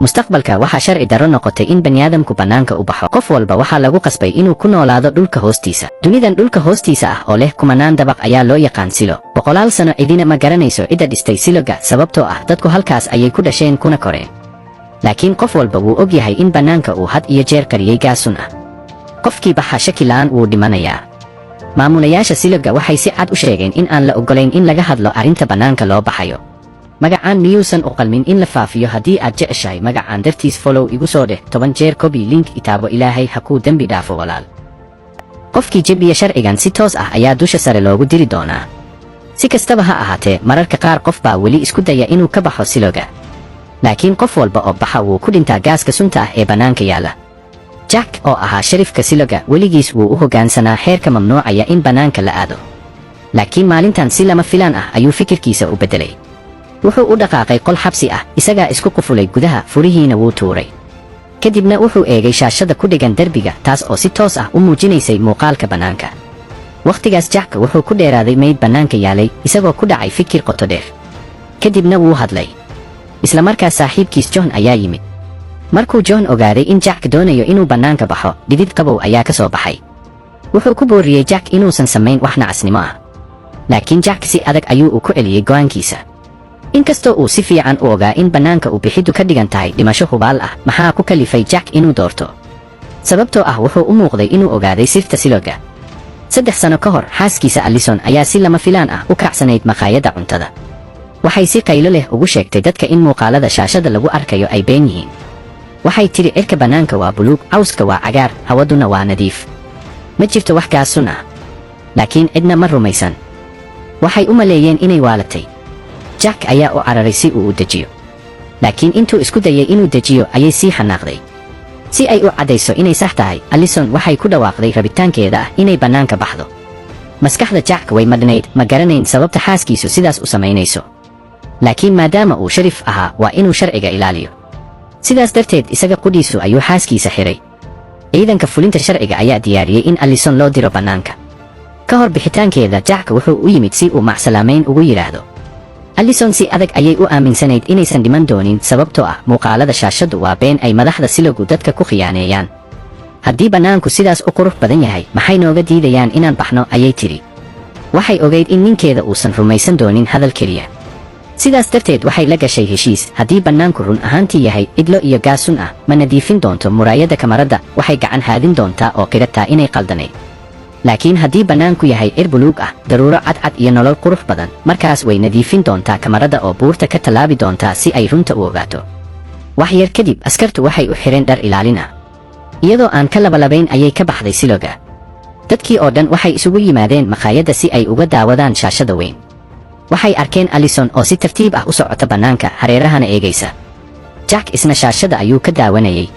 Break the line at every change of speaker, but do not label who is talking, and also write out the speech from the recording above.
mustaqbalka waxa sharci darro noqotay in baniaadamku bannaanka u baxo. qof walba waxaa lagu qasbay inuu ku noolaado dhulka hoostiisa. dunidan dhulka hoostiisa ah oo leh kumanaan dabaq ayaa loo yaqaan silo. boqolaal sano cidina ma garanayso cidda dhistay siloga sababtoo ah dadku halkaas ayay ku dhasheen kuna koreen. laakiin qof walba wuu og yahay in bannaanka uu had iyo jeer qariyey gaas sun ah. qofkii baxa shaki la'aan wuu dhimanayaa. maamulayaasha siloga waxay si cad u sheegeen in aan la oggolayn in laga hadlo arrinta bannaanka loo baxayo. magacaan miyuusan u qalmin in la faafiyo? haddii aad jeceshahay magacaan dartiis follow igu soo dheh 10 jeer copy link itaabo. ilaahay ha kuu dembi dhaafo walaal. qofkii jebiya sharcigan si toos ah ayaa dusha sare loogu diri doonaa. si kastaba ha ahaatee mararka qaar qof baa weli isku daya inuu ka baxo siloga. laakiin qof walba oo baxa wuu ku dhintaa gaaska sunta ah ee bannaanka yaala. jack oo ahaa sharifka siloga weligiis wuu u hoggaansanaa xeerka mamnuucaya in bannaanka la aado. laakiin maalintan si lama filaan ah ayuu fikirkiisa u beddelay. wuxuu u dhaqaaqay qol xabsi ah, isagaa isku qufulay gudaha, furihiina wuu tuuray. kadibna wuxuu eegay shaashada ku dhigan derbiga, taas oo si toos ah u muujinaysay muuqaalka bannaanka. wakhtigaas jack wuxuu ku dheeraaday mayd bannaanka yaalay, isagoo ku dhacay fikir qoto dheer. kadibna wuu hadlay. isla markaas saaxiibkiis John ayaa yimid. markuu John ogaaday in Jack doonayo inuu bannaanka baxo, dhidid qabow ayaa ka soo baxay. wuxuu ku booriyey Jack inuusan samayn wax nacasnimo ah. laakiin Jack si adag ayuu u ku celiyey go'aankiisa. inkastoo uu si fiican u ogaa in bannaanka uu bixiddu ka dhigan tahay dhimasho hubaal ah, maxaa ku kalifay Jack inuu doorto? sababtoo ah wuxuu u muuqday inuu ogaaday sirta siloga. 3 sano ka hor xaaskiisa Allison ayaa si lama filaan ah u kacsanayd maqaayadda cuntada. waxay si qaylo leh ugu sheegtay dadka in muuqaalada shaashada lagu arkayo ay been yihiin. waxay tidhi cirka bannaanka waa buluug, cawska waa cagaar, hawaduna waa nadiif. ma jirto wax gaas sun ah. laakiin cidna ma rumaysan. waxay u maleeyeen inay waalatay. Jack ayaa u cararay si uu u dejiyo. laakiin intuu isku dayay inuu dejiyo ayay sii xanaaqday. si ay u caddayso inay sax tahay, Allison waxay ku dhawaaqday rabitaankeeda ah inay bannaanka baxdo. maskaxda Jack way madhnayd, ma garanayn sababta xaaskiisu sidaas u samaynayso. laakiin maadaama uu sharif ahaa, waa inuu sharciga ilaaliyo. sidaas darteed isaga qudhiisu ayuu xaaskiisa xiray. ciidanka fulinta sharciga ayaa diyaariyey in Allison loo diro bannaanka. ka hor bixitaankeeda, Jack wuxuu u yimid si uu macsalaameyn ugu yidhaahdo. Allison si adag ayay u aaminsanayd inaysan dhiman doonin, sababtoo ah muuqaalada shaashadu waa been ay madaxda silogu dadka ku khiyaaneeyaan. haddii bannaanku sidaas u qurux badan yahay, maxay nooga diidayaan inaan baxno, ayay tidhi. waxay ogayd in ninkeeda uusan rumaysan doonin hadal keliya. sidaas darteed waxay la gashay heshiis. haddii bannaanku run ahaantii yahay idlo iyo gaas sun ah, ma nadiifin doonto muraayadda kamarada, waxay gacan haadin doontaa oo qirataa inay qaldanayd. laakiin haddii bannaanku yahay cir buluug ah, daruuro cadcad iyo nolol qurux badan, markaas way nadiifin doontaa kamarada oo buurta ka tallaabi doontaa si ay runta u ogaato. wax yar kadib, askartu waxay u xireen dhar ilaalin ah. iyadoo aan ka labalabayn ayay ka baxday siloga. dadkii oo dhan waxay isugu yimaadeen maqaayadda si ay uga daawadaan shaashada weyn. waxay arkeen Allison oo si tartiib ah u socota bannaanka, hareerahana eegaysa. Jack isna shaashada ayuu ka daawanayay,